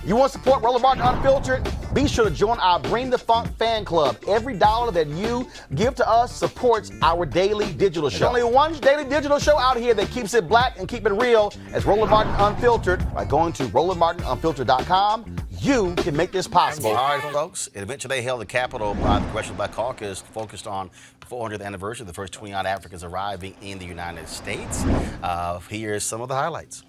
You want to support Roland Martin Unfiltered? Be sure to join our Bring the Funk fan club. Every dollar that you give to us supports our daily digital show. There's only one daily digital show out here that keeps it black and keep it real as Roland Martin Unfiltered. By going to RolandMartinUnfiltered.com, you can make this possible. All right, folks. An event today held at the Capitol by the Congressional Black Caucus focused on the 400th anniversary of the first 20-odd Africans arriving in the United States. Here's some of the highlights.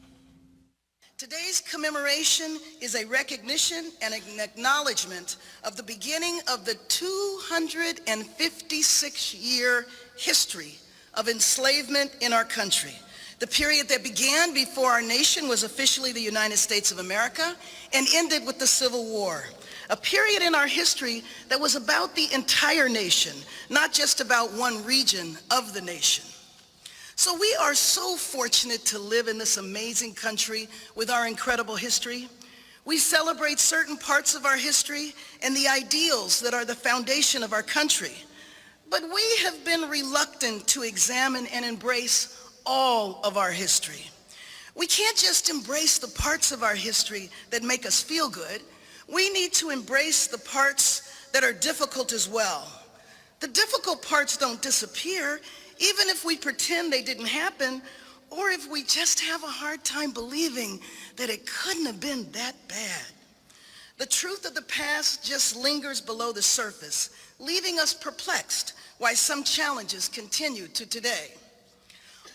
Today's commemoration is a recognition and an acknowledgement of the beginning of the 256-year history of enslavement in our country. The period that began before our nation was officially the United States of America and ended with the Civil War. A period in our history that was about the entire nation, not just about one region of the nation. So we are so fortunate to live in this amazing country with our incredible history. We celebrate certain parts of our history and the ideals that are the foundation of our country. But we have been reluctant to examine and embrace all of our history. We can't just embrace the parts of our history that make us feel good. We need to embrace the parts that are difficult as well. The difficult parts don't disappear, even if we pretend they didn't happen, or if we just have a hard time believing that it couldn't have been that bad. The truth of the past just lingers below the surface, leaving us perplexed why some challenges continue to today.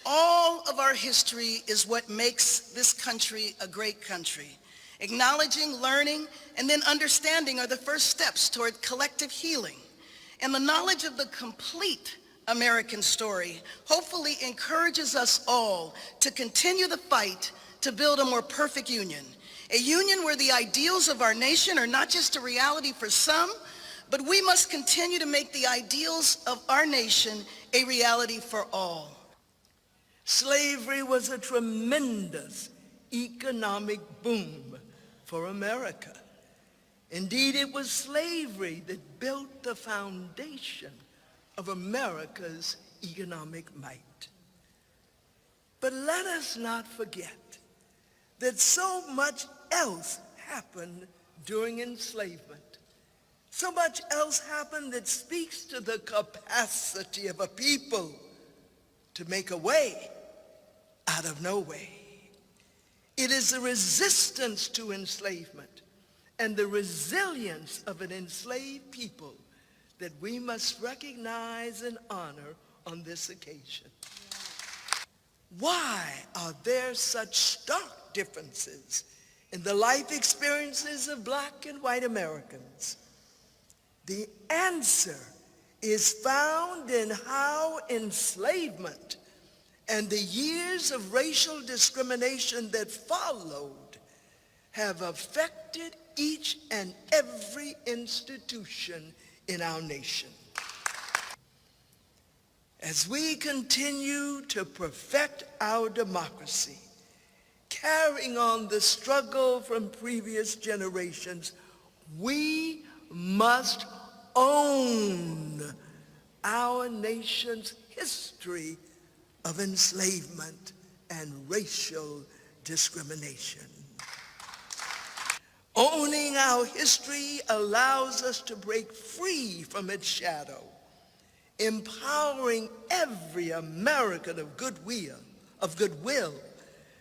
All of our history is what makes this country a great country. Acknowledging, learning, and then understanding are the first steps toward collective healing. And the knowledge of the complete American story hopefully encourages us all to continue the fight to build a more perfect union. A union where the ideals of our nation are not just a reality for some, but we must continue to make the ideals of our nation a reality for all. Slavery was a tremendous economic boom for America. Indeed, it was slavery that built the foundation of America's economic might. But let us not forget that so much else happened during enslavement. So much else happened that speaks to the capacity of a people to make a way out of no way. It is the resistance to enslavement and the resilience of an enslaved people that we must recognize and honor on this occasion. Why are there such stark differences in the life experiences of black and white Americans? The answer is found in how enslavement and the years of racial discrimination that followed have affected each and every institution in our nation. As we continue to perfect our democracy, carrying on the struggle from previous generations, we must own our nation's history of enslavement and racial discrimination. Owning our history allows us to break free from its shadow, empowering every American of goodwill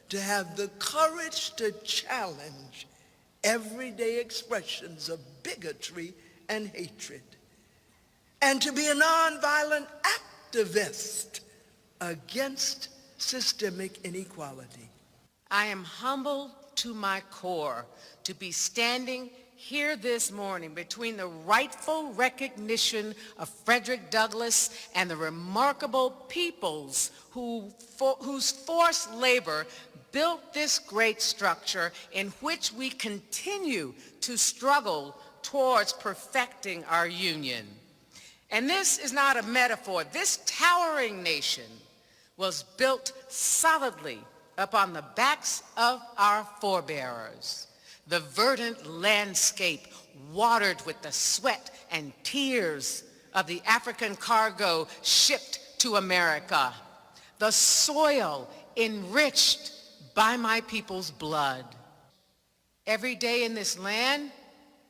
to have the courage to challenge everyday expressions of bigotry and hatred, and to be a nonviolent activist against systemic inequality. I am humbled to my core to be standing here this morning between the rightful recognition of Frederick Douglass and the remarkable peoples whose forced labor built this great structure in which we continue to struggle towards perfecting our union. And this is not a metaphor. This towering nation was built solidly upon the backs of our forebearers. The verdant landscape watered with the sweat and tears of the African cargo shipped to America. The soil enriched by my people's blood. Every day in this land,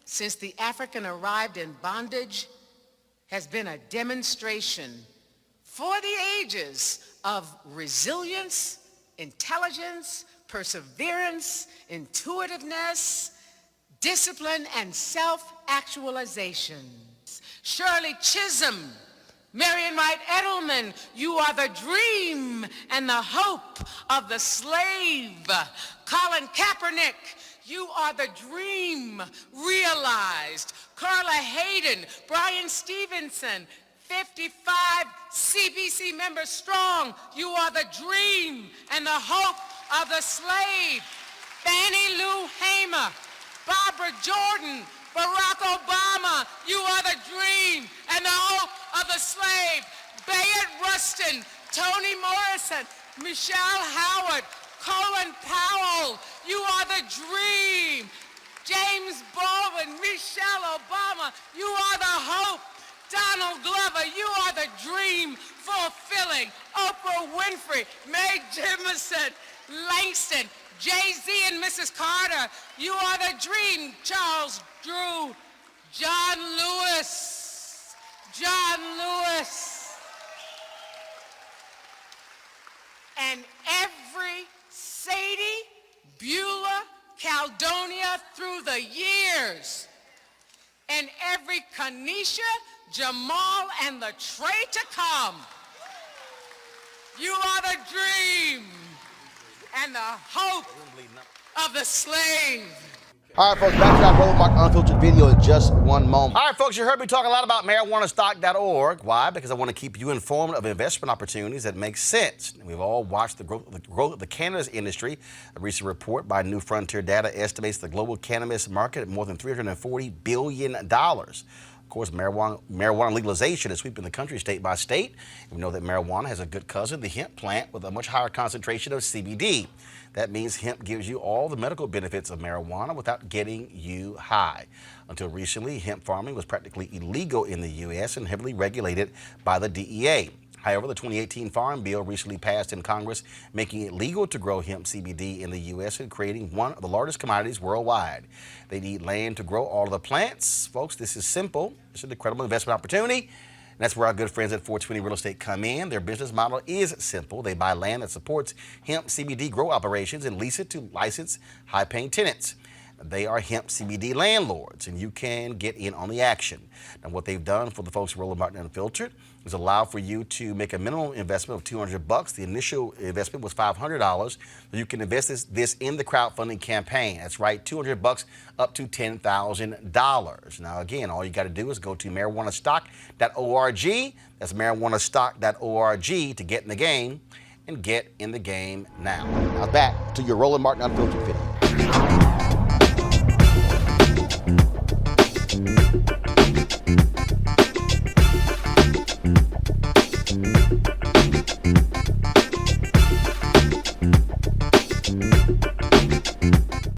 since the African arrived in bondage, has been a demonstration for the ages of resilience, intelligence, perseverance, intuitiveness, discipline, and self-actualization. Shirley Chisholm, Marion Wright Edelman, you are the dream and the hope of the slave. Colin Kaepernick, you are the dream realized. Carla Hayden, Brian Stevenson, 55 CBC members strong, you are the dream and the hope of the slave. Fannie Lou Hamer, Barbara Jordan, Barack Obama, you are the dream and the hope of the slave. Bayard Rustin, Toni Morrison, Michelle Howard, Colin Powell, you are the dream. James Baldwin, Michelle Obama, you are the hope. Donald Glover, you are the dream fulfilling. Oprah Winfrey, Mae Jemison, Langston, Jay-Z and Mrs. Carter, you are the dream. Charles Drew, John Lewis, and every Sadie, Beulah, Caledonia through the years, and every Kanisha, Jamal, and the tray to come. You are the dream and the hope of the slave. All right, folks, back to that Roland Mark Unfiltered video in just one moment. All right, folks, you heard me talk a lot about marijuanastock.org. Why? Because I want to keep you informed of investment opportunities that make sense. We've all watched the growth of the cannabis industry. A recent report by New Frontier Data estimates the global cannabis market at more than $340 billion. Of course, marijuana legalization is sweeping the country state by state. We know that marijuana has a good cousin, the hemp plant, with a much higher concentration of CBD. That means hemp gives you all the medical benefits of marijuana without getting you high. Until recently, hemp farming was practically illegal in the U.S. and heavily regulated by the DEA. However, the 2018 Farm Bill recently passed in Congress, making it legal to grow hemp CBD in the U.S. and creating one of the largest commodities worldwide. They need land to grow all of the plants. Folks, this is simple. It's an incredible investment opportunity. And that's where our good friends at 420 Real Estate come in. Their business model is simple. They buy land that supports hemp CBD grow operations and lease it to licensed, high-paying tenants. They are hemp CBD landlords, and you can get in on the action. Now, what they've done for the folks at Roland Martin Unfiltered is allow for you to make a minimum investment of $200. The initial investment was $500. You can invest this in the crowdfunding campaign. That's right, $200 up to $10,000. Now, again, all you got to do is go to marijuanastock.org. That's marijuanastock.org to get in the game, and get in the game now. Now back to your Roland Martin Unfiltered video.